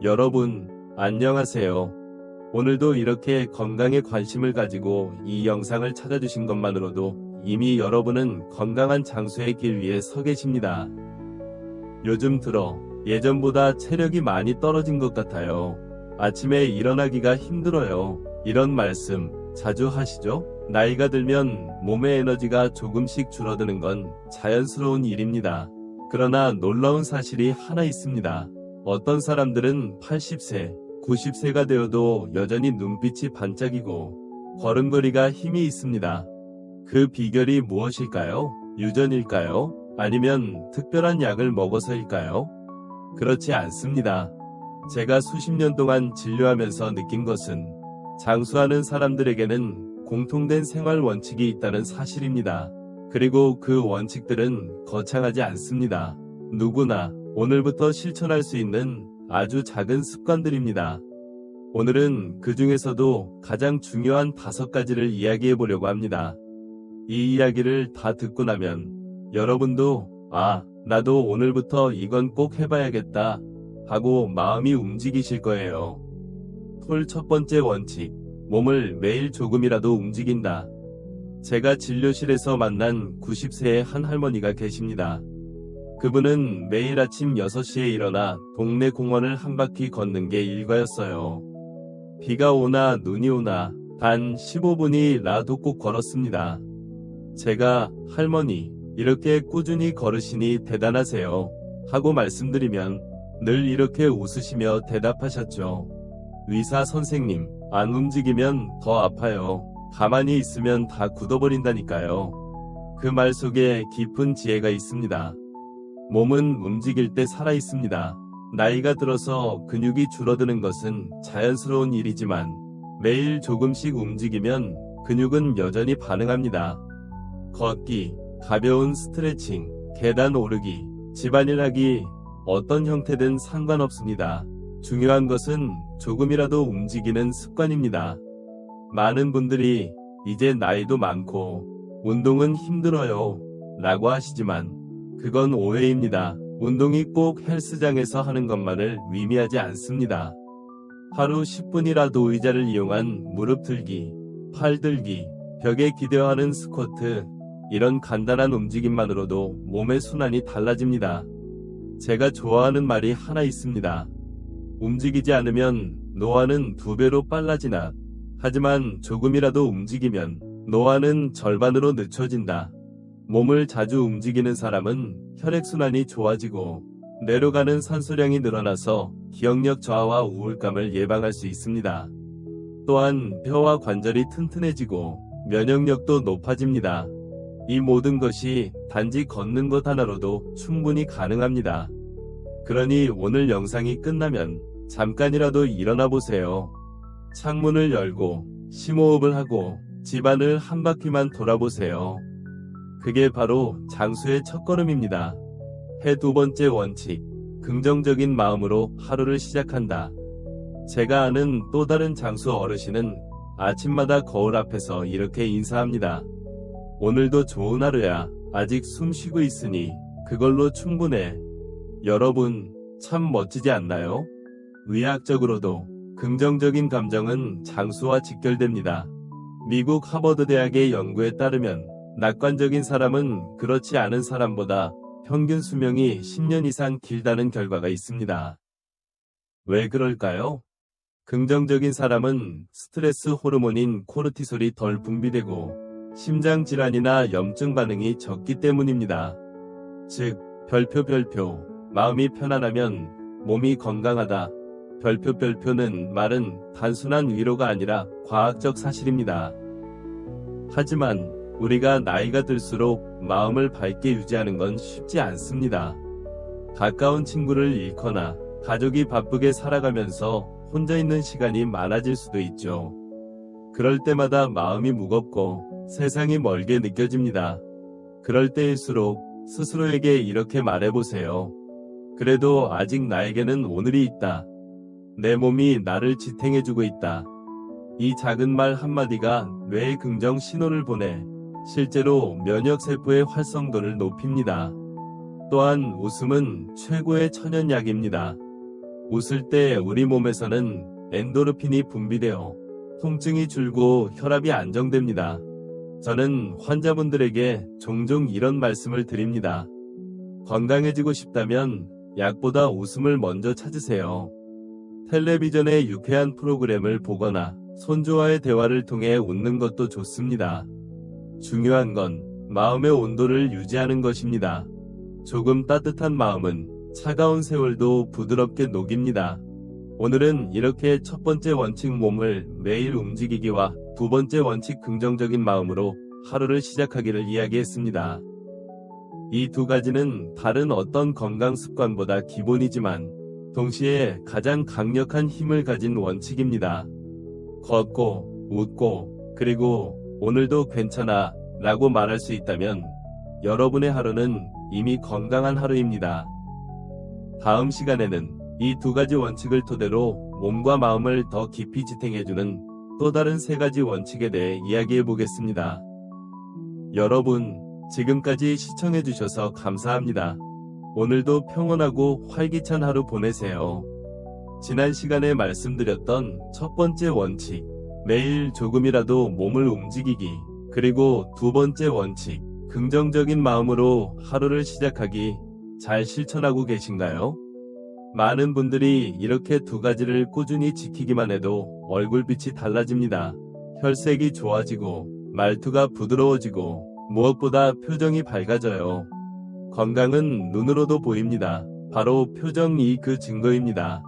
여러분, 안녕하세요. 오늘도 이렇게 건강에 관심을 가지고 이 영상을 찾아주신 것만으로도 이미 여러분은 건강한 장수의 길 위에 서 계십니다. 요즘 들어 예전보다 체력이 많이 떨어진 것 같아요. 아침에 일어나기가 힘들어요. 이런 말씀 자주 하시죠? 나이가 들면 몸의 에너지가 조금씩 줄어드는 건 자연스러운 일입니다. 그러나 놀라운 사실이 하나 있습니다. 어떤 사람들은 80세, 90세가 되어도 여전히 눈빛이 반짝이고 걸음걸이가 힘이 있습니다. 그 비결이 무엇일까요? 유전일까요? 아니면 특별한 약을 먹어서일까요? 그렇지 않습니다. 제가 수십 년 동안 진료하면서 느낀 것은 장수하는 사람들에게는 공통된 생활 원칙이 있다는 사실입니다. 그리고 그 원칙들은 거창하지 않습니다. 누구나 오늘부터 실천할 수 있는 아주 작은 습관들입니다. 오늘은 그 중에서도 가장 중요한 5가지를 이야기해 보려고 합니다. 이 이야기를 다 듣고 나면 여러분도 나도 오늘부터 이건 꼭 해봐야겠다 하고 마음이 움직이실 거예요. 첫 번째 원칙, 몸을 매일 조금이라도 움직인다. 제가 진료실에서 만난 90세의 한 할머니가 계십니다. 그분은 매일 아침 6시에 일어나 동네 공원을 한 바퀴 걷는 게 일과였어요. 비가 오나 눈이 오나 단 15분이라도 꼭 걸었습니다. 제가 할머니, 이렇게 꾸준히 걸으시니 대단하세요 하고 말씀드리면 늘 이렇게 웃으시며 대답하셨죠. 의사 선생님, 안 움직이면 더 아파요. 가만히 있으면 다 굳어버린다니까요. 그 말 속에 깊은 지혜가 있습니다. 몸은 움직일 때 살아있습니다. 나이가 들어서 근육이 줄어드는 것은 자연스러운 일이지만 매일 조금씩 움직이면 근육은 여전히 반응합니다. 걷기, 가벼운 스트레칭, 계단 오르기, 집안일 하기, 어떤 형태든 상관없습니다. 중요한 것은 조금이라도 움직이는 습관입니다. 많은 분들이 이제 나이도 많고 운동은 힘들어요 라고 하시지만 그건 오해입니다. 운동이 꼭 헬스장에서 하는 것만을 의미하지 않습니다. 하루 10분이라도 의자를 이용한 무릎 들기, 팔 들기, 벽에 기대어하는 스쿼트, 이런 간단한 움직임만으로도 몸의 순환이 달라집니다. 제가 좋아하는 말이 하나 있습니다. 움직이지 않으면 노화는 2배로 빨라지나, 하지만 조금이라도 움직이면 노화는 절반으로 늦춰진다. 몸을 자주 움직이는 사람은 혈액순환이 좋아지고 뇌로 가는 산소량이 늘어나서 기억력 저하와 우울감을 예방할 수 있습니다. 또한 뼈와 관절이 튼튼해지고 면역력도 높아집니다. 이 모든 것이 단지 걷는 것 하나로도 충분히 가능합니다. 그러니 오늘 영상이 끝나면 잠깐이라도 일어나 보세요. 창문을 열고 심호흡을 하고 집안을 한 바퀴만 돌아보세요. 그게 바로 장수의 첫걸음입니다. 두 번째 원칙, 긍정적인 마음으로 하루를 시작한다. 제가 아는 또 다른 장수 어르신은 아침마다 거울 앞에서 이렇게 인사합니다. 오늘도 좋은 하루야. 아직 숨 쉬고 있으니 그걸로 충분해. 여러분, 참 멋지지 않나요? 의학적으로도 긍정적인 감정은 장수와 직결됩니다. 미국 하버드 대학의 연구에 따르면 낙관적인 사람은 그렇지 않은 사람보다 평균 수명이 10년 이상 길다는 결과가 있습니다. 왜 그럴까요? 긍정적인 사람은 스트레스 호르몬인 코르티솔이 덜 분비되고 심장질환이나 염증 반응이 적기 때문입니다. 즉, 별표, 마음이 편안하면 몸이 건강하다. 별표는 말은 단순한 위로가 아니라 과학적 사실입니다. 하지만 우리가 나이가 들수록 마음을 밝게 유지하는 건 쉽지 않습니다. 가까운 친구를 잃거나 가족이 바쁘게 살아가면서 혼자 있는 시간이 많아질 수도 있죠. 그럴 때마다 마음이 무겁고 세상이 멀게 느껴집니다. 그럴 때일수록 스스로에게 이렇게 말해보세요. 그래도 아직 나에게는 오늘이 있다. 내 몸이 나를 지탱해주고 있다. 이 작은 말 한마디가 뇌에 긍정 신호를 보내 실제로 면역세포의 활성도를 높입니다. 또한 웃음은 최고의 천연약입니다. 웃을 때 우리 몸에서는 엔도르핀이 분비되어 통증이 줄고 혈압이 안정됩니다. 저는 환자분들에게 종종 이런 말씀을 드립니다. 건강해지고 싶다면 약보다 웃음을 먼저 찾으세요. 텔레비전의 유쾌한 프로그램을 보거나 손주와의 대화를 통해 웃는 것도 좋습니다. 중요한 건 마음의 온도를 유지하는 것입니다. 조금 따뜻한 마음은 차가운 세월도 부드럽게 녹입니다. 오늘은 이렇게 첫 번째 원칙 몸을 매일 움직이기와 두 번째 원칙 긍정적인 마음으로 하루를 시작하기를 이야기했습니다. 이 두 가지는 다른 어떤 건강 습관보다 기본이지만 동시에 가장 강력한 힘을 가진 원칙입니다. 걷고, 웃고, 그리고 오늘도 괜찮아 라고 말할 수 있다면 여러분의 하루는 이미 건강한 하루입니다. 다음 시간에는 이 두 가지 원칙을 토대로 몸과 마음을 더 깊이 지탱해주는 또 다른 세 가지 원칙에 대해 이야기해 보겠습니다. 여러분, 지금까지 시청해주셔서 감사합니다. 오늘도 평온하고 활기찬 하루 보내세요. 지난 시간에 말씀드렸던 첫 번째 원칙, 매일 조금이라도 몸을 움직이기, 그리고 두 번째 원칙, 긍정적인 마음으로 하루를 시작하기, 잘 실천하고 계신가요? 많은 분들이 이렇게 두 가지를 꾸준히 지키기만 해도 얼굴빛이 달라집니다. 혈색이 좋아지고, 말투가 부드러워지고, 무엇보다 표정이 밝아져요. 건강은 눈으로도 보입니다. 바로 표정이 그 증거입니다.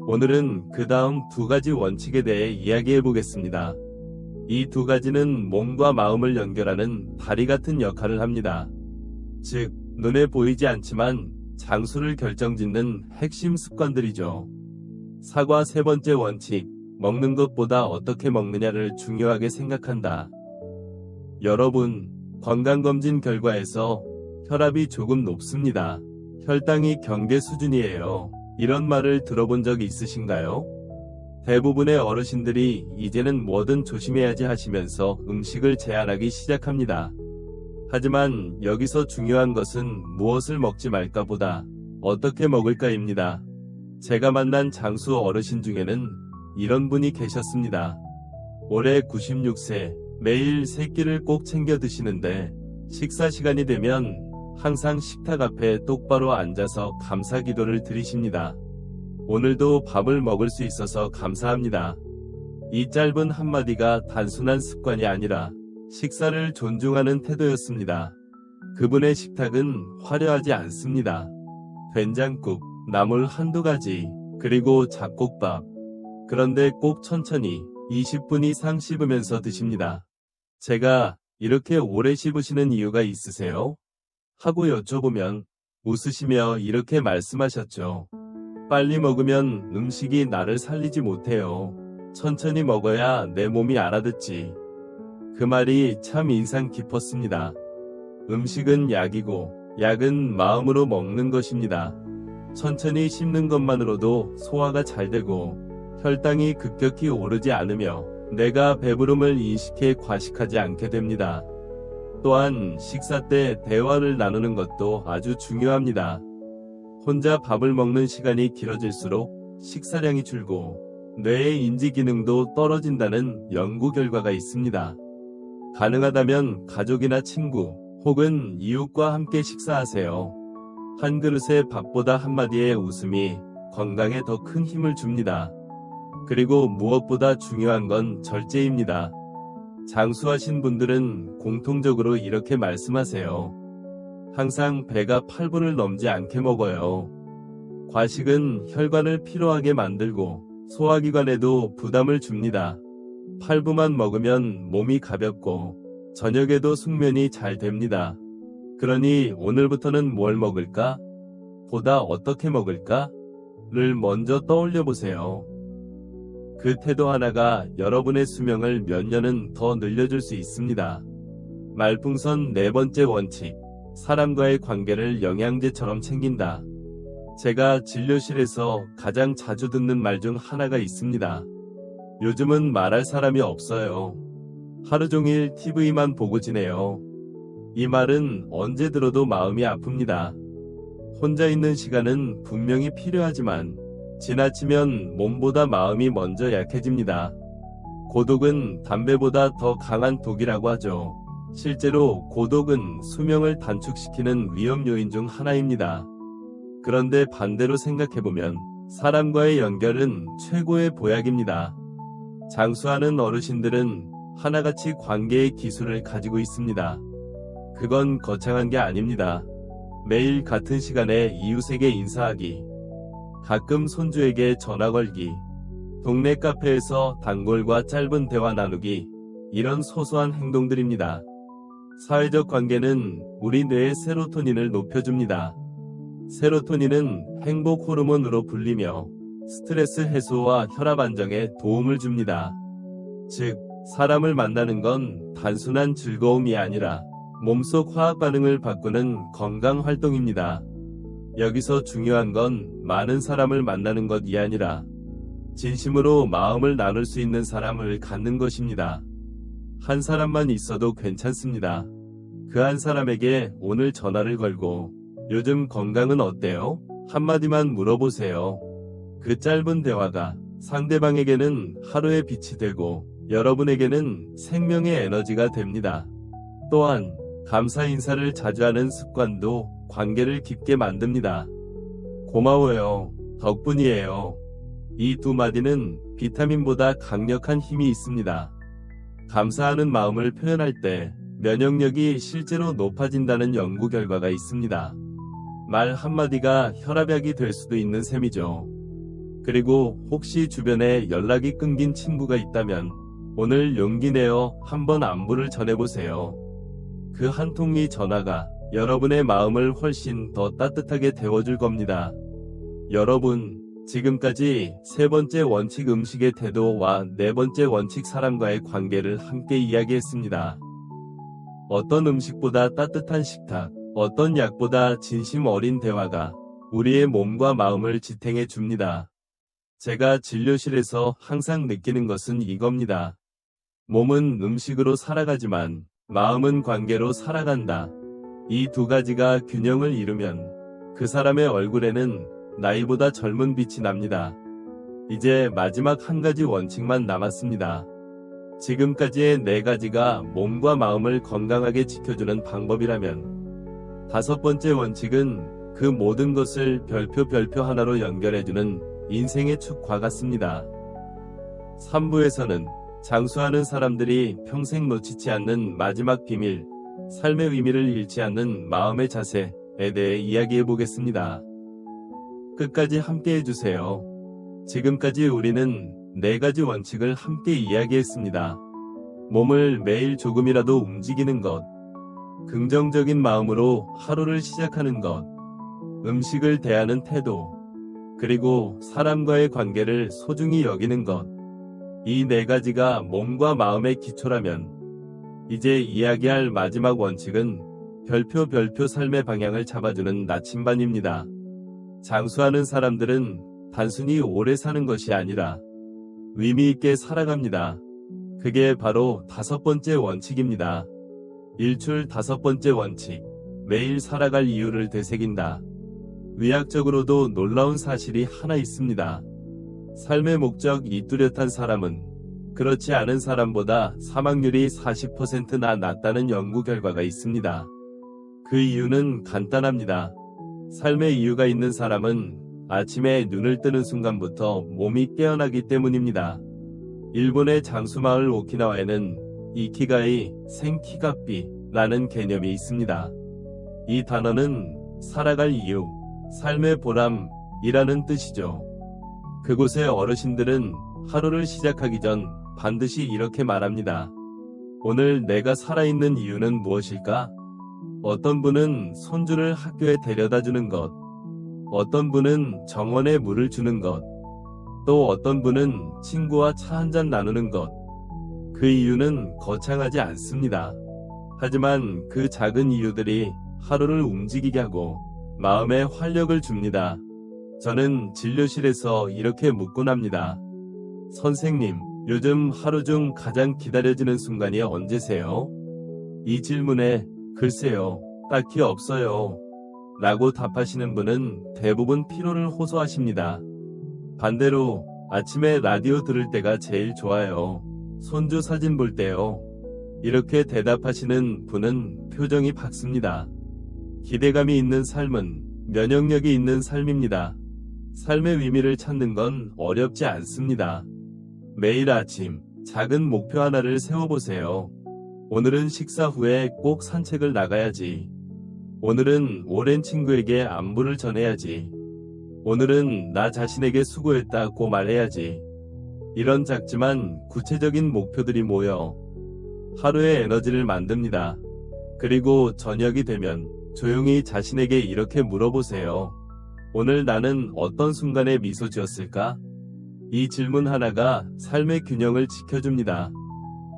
오늘은 그 다음 두 가지 원칙에 대해 이야기해 보겠습니다. 이 두 가지는 몸과 마음을 연결하는 다리 같은 역할을 합니다. 즉, 눈에 보이지 않지만 장수를 결정짓는 핵심 습관들이죠. 사과 세 번째 원칙, 먹는 것보다 어떻게 먹느냐를 중요하게 생각한다. 여러분, 건강검진 결과에서 혈압이 조금 높습니다. 혈당이 경계 수준이에요. 이런 말을 들어본 적 있으신가요? 대부분의 어르신들이 이제는 뭐든 조심해야지 하시면서 음식을 제한하기 시작합니다. 하지만 여기서 중요한 것은 무엇을 먹지 말까 보다 어떻게 먹을까입니다. 제가 만난 장수 어르신 중에는 이런 분이 계셨습니다. 올해 96세, 매일 세 끼를 꼭 챙겨 드시는데 식사 시간이 되면 항상 식탁 앞에 똑바로 앉아서 감사 기도를 드리십니다. 오늘도 밥을 먹을 수 있어서 감사합니다. 이 짧은 한마디가 단순한 습관이 아니라 식사를 존중하는 태도였습니다. 그분의 식탁은 화려하지 않습니다. 된장국, 나물 한두 가지, 그리고 잡곡밥. 그런데 꼭 천천히 20분 이상 씹으면서 드십니다. 제가 이렇게 오래 씹으시는 이유가 있으세요? 하고 여쭤보면 웃으시며 이렇게 말씀하셨죠. 빨리 먹으면 음식이 나를 살리지 못해요. 천천히 먹어야 내 몸이 알아듣지. 그 말이 참 인상 깊었습니다. 음식은 약이고 약은 마음으로 먹는 것입니다. 천천히 씹는 것만으로도 소화가 잘 되고 혈당이 급격히 오르지 않으며 내가 배부름을 인식해 과식하지 않게 됩니다. 또한 식사 때 대화를 나누는 것도 아주 중요합니다. 혼자 밥을 먹는 시간이 길어질수록 식사량이 줄고 뇌의 인지 기능도 떨어진다는 연구 결과가 있습니다. 가능하다면 가족이나 친구 혹은 이웃과 함께 식사하세요. 한 그릇의 밥보다 한마디의 웃음이 건강에 더 큰 힘을 줍니다. 그리고 무엇보다 중요한 건 절제입니다. 장수하신 분들은 공통적으로 이렇게 말씀하세요. 항상 배가 8분을 넘지 않게 먹어요. 과식은 혈관을 피로하게 만들고 소화기관에도 부담을 줍니다. 8분만 먹으면 몸이 가볍고 저녁에도 숙면이 잘 됩니다. 그러니 오늘부터는 뭘 먹을까? 보다 어떻게 먹을까? 를 먼저 떠올려 보세요. 그 태도 하나가 여러분의 수명을 몇 년은 더 늘려줄 수 있습니다. 말풍선 네 번째 원칙, 사람과의 관계를 영양제처럼 챙긴다. 제가 진료실에서 가장 자주 듣는 말 중 하나가 있습니다. 요즘은 말할 사람이 없어요. 하루 종일 TV만 보고 지내요. 이 말은 언제 들어도 마음이 아픕니다. 혼자 있는 시간은 분명히 필요하지만 지나치면 몸보다 마음이 먼저 약해집니다. 고독은 담배보다 더 강한 독이라고 하죠. 실제로 고독은 수명을 단축시키는 위험 요인 중 하나입니다. 그런데 반대로 생각해보면 사람과의 연결은 최고의 보약입니다. 장수하는 어르신들은 하나같이 관계의 기술을 가지고 있습니다. 그건 거창한 게 아닙니다. 매일 같은 시간에 이웃에게 인사하기, 가끔 손주에게 전화 걸기, 동네 카페에서 단골과 짧은 대화 나누기, 이런 소소한 행동들입니다. 사회적 관계는 우리 뇌의 세로토닌을 높여줍니다. 세로토닌은 행복 호르몬으로 불리며 스트레스 해소와 혈압 안정에 도움을 줍니다. 즉, 사람을 만나는 건 단순한 즐거움이 아니라 몸속 화학 반응을 바꾸는 건강 활동입니다. 여기서 중요한 건 많은 사람을 만나는 것이 아니라 진심으로 마음을 나눌 수 있는 사람을 갖는 것입니다. 한 사람만 있어도 괜찮습니다. 그 한 사람에게 오늘 전화를 걸고 요즘 건강은 어때요? 한마디만 물어보세요. 그 짧은 대화가 상대방에게는 하루의 빛이 되고 여러분에게는 생명의 에너지가 됩니다. 또한 감사 인사를 자주 하는 습관도 관계를 깊게 만듭니다. 고마워요. 덕분이에요. 이 두 마디는 비타민보다 강력한 힘이 있습니다. 감사하는 마음을 표현할 때 면역력이 실제로 높아진다는 연구 결과가 있습니다. 말 한마디가 혈압약이 될 수도 있는 셈이죠. 그리고 혹시 주변에 연락이 끊긴 친구가 있다면 오늘 용기 내어 한번 안부를 전해보세요. 그 한 통의 전화가 여러분의 마음을 훨씬 더 따뜻하게 데워줄 겁니다. 여러분, 지금까지 세 번째 원칙 음식의 태도와 네 번째 원칙 사람과의 관계를 함께 이야기했습니다. 어떤 음식보다 따뜻한 식탁, 어떤 약보다 진심 어린 대화가 우리의 몸과 마음을 지탱해 줍니다. 제가 진료실에서 항상 느끼는 것은 이겁니다. 몸은 음식으로 살아가지만 마음은 관계로 살아간다. 이 두 가지가 균형을 이루면 그 사람의 얼굴에는 나이보다 젊은 빛이 납니다. 이제 마지막 한 가지 원칙만 남았습니다. 지금까지의 네 가지가 몸과 마음을 건강하게 지켜주는 방법이라면 다섯 번째 원칙은 그 모든 것을 별표 하나로 연결해주는 인생의 축과 같습니다. 3부에서는 장수하는 사람들이 평생 놓치지 않는 마지막 비밀, 삶의 의미를 잃지 않는 마음의 자세에 대해 이야기해 보겠습니다. 끝까지 함께 해주세요. 지금까지 우리는 네 가지 원칙을 함께 이야기했습니다. 몸을 매일 조금이라도 움직이는 것, 긍정적인 마음으로 하루를 시작하는 것, 음식을 대하는 태도, 그리고 사람과의 관계를 소중히 여기는 것. 이 네 가지가 몸과 마음의 기초라면 이제 이야기할 마지막 원칙은 별표 삶의 방향을 잡아주는 나침반입니다. 장수하는 사람들은 단순히 오래 사는 것이 아니라 의미있게 살아갑니다. 그게 바로 다섯 번째 원칙입니다. 일출 다섯 번째 원칙, 매일 살아갈 이유를 되새긴다. 의학적으로도 놀라운 사실이 하나 있습니다. 삶의 목적이 뚜렷한 사람은 그렇지 않은 사람보다 사망률이 40%나 낮다는 연구 결과가 있습니다. 그 이유는 간단합니다. 삶의 이유가 있는 사람은 아침에 눈을 뜨는 순간부터 몸이 깨어나기 때문입니다. 일본의 장수마을 오키나와에는 이키가이, 생키가삐라는 개념이 있습니다. 이 단어는 살아갈 이유, 삶의 보람이라는 뜻이죠. 그곳의 어르신들은 하루를 시작하기 전 반드시 이렇게 말합니다. 오늘 내가 살아있는 이유는 무엇일까? 어떤 분은 손주를 학교에 데려다 주는 것, 어떤 분은 정원에 물을 주는 것, 또 어떤 분은 친구와 차 한잔 나누는 것. 그 이유는 거창하지 않습니다. 하지만 그 작은 이유들이 하루를 움직이게 하고 마음에 활력을 줍니다. 저는 진료실에서 이렇게 묻곤 합니다. 선생님, 요즘 하루 중 가장 기다려지는 순간이 언제세요? 이 질문에 글쎄요, 딱히 없어요 라고 답하시는 분은 대부분 피로를 호소하십니다. 반대로 아침에 라디오 들을 때가 제일 좋아요. 손주 사진 볼 때요. 이렇게 대답하시는 분은 표정이 밝습니다. 기대감이 있는 삶은 면역력이 있는 삶입니다. 삶의 의미를 찾는 건 어렵지 않습니다. 매일 아침 작은 목표 하나를 세워보세요. 오늘은 식사 후에 꼭 산책을 나가야지. 오늘은 오랜 친구에게 안부를 전해야지. 오늘은 나 자신에게 수고했다고 말해야지. 이런 작지만 구체적인 목표들이 모여 하루의 에너지를 만듭니다. 그리고 저녁이 되면 조용히 자신에게 이렇게 물어보세요. 오늘 나는 어떤 순간에 미소 지었을까? 이 질문 하나가 삶의 균형을 지켜줍니다.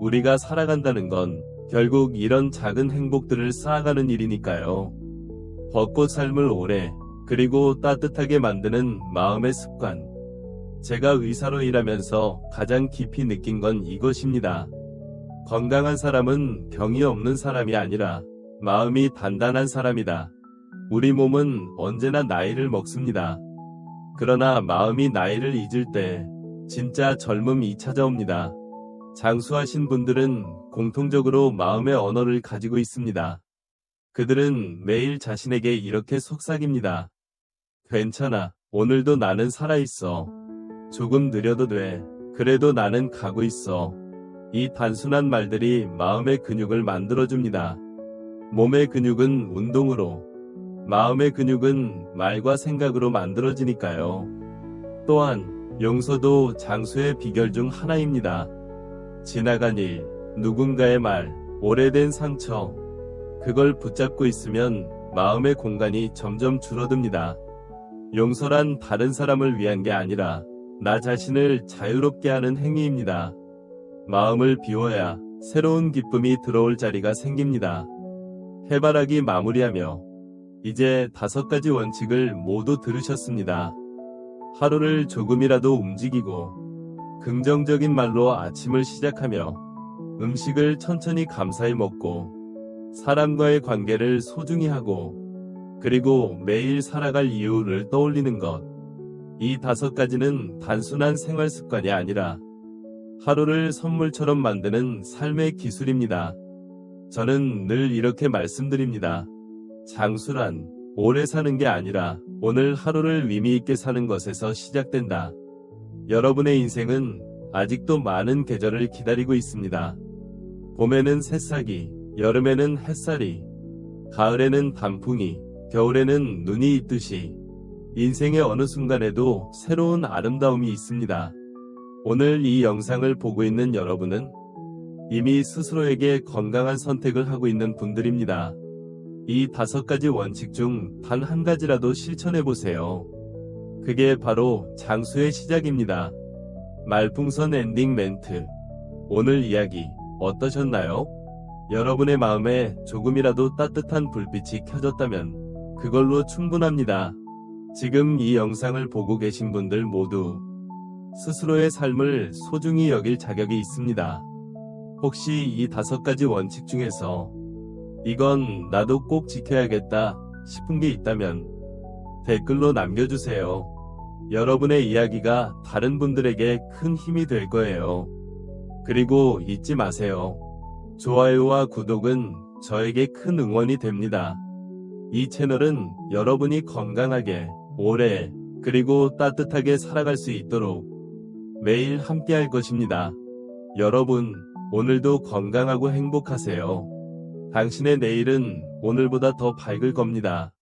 우리가 살아간다는 건 결국 이런 작은 행복들을 쌓아가는 일이니까요. 벚꽃 삶을 오래 그리고 따뜻하게 만드는 마음의 습관. 제가 의사로 일하면서 가장 깊이 느낀 건 이것입니다. 건강한 사람은 병이 없는 사람이 아니라 마음이 단단한 사람이다. 우리 몸은 언제나 나이를 먹습니다. 그러나 마음이 나이를 잊을 때 진짜 젊음이 찾아옵니다. 장수하신 분들은 공통적으로 마음의 언어를 가지고 있습니다. 그들은 매일 자신에게 이렇게 속삭입니다. 괜찮아. 오늘도 나는 살아있어. 조금 느려도 돼. 그래도 나는 가고 있어. 이 단순한 말들이 마음의 근육을 만들어줍니다. 몸의 근육은 운동으로, 마음의 근육은 말과 생각으로 만들어지니까요. 또한 용서도 장수의 비결 중 하나입니다. 지나간 일, 누군가의 말, 오래된 상처, 그걸 붙잡고 있으면 마음의 공간이 점점 줄어듭니다. 용서란 다른 사람을 위한 게 아니라 나 자신을 자유롭게 하는 행위입니다. 마음을 비워야 새로운 기쁨이 들어올 자리가 생깁니다. 해바라기 마무리하며 이제 5가지 원칙을 모두 들으셨습니다. 하루를 조금이라도 움직이고 긍정적인 말로 아침을 시작하며 음식을 천천히 감사히 먹고 사람과의 관계를 소중히 하고 그리고 매일 살아갈 이유를 떠올리는 것. 이 5가지는 단순한 생활 습관이 아니라 하루를 선물처럼 만드는 삶의 기술입니다. 저는 늘 이렇게 말씀드립니다. 장수란 오래 사는 게 아니라 오늘 하루를 의미 있게 사는 것에서 시작된다. 여러분의 인생은 아직도 많은 계절을 기다리고 있습니다. 봄에는 새싹이, 여름에는 햇살이, 가을에는 단풍이, 겨울에는 눈이 있듯이 인생의 어느 순간에도 새로운 아름다움이 있습니다. 오늘 이 영상을 보고 있는 여러분은 이미 스스로에게 건강한 선택을 하고 있는 분들입니다. 이 5가지 원칙 중 단 한 가지라도 실천해보세요. 그게 바로 장수의 시작입니다. 말풍선 엔딩 멘트. 오늘 이야기 어떠셨나요? 여러분의 마음에 조금이라도 따뜻한 불빛이 켜졌다면 그걸로 충분합니다. 지금 이 영상을 보고 계신 분들 모두 스스로의 삶을 소중히 여길 자격이 있습니다. 혹시 이 5가지 원칙 중에서 이건 나도 꼭 지켜야겠다 싶은 게 있다면 댓글로 남겨주세요. 여러분의 이야기가 다른 분들에게 큰 힘이 될 거예요. 그리고 잊지 마세요. 좋아요와 구독은 저에게 큰 응원이 됩니다. 이 채널은 여러분이 건강하게, 오래, 그리고 따뜻하게 살아갈 수 있도록 매일 함께할 것입니다. 여러분, 오늘도 건강하고 행복하세요. 당신의 내일은 오늘보다 더 밝을 겁니다.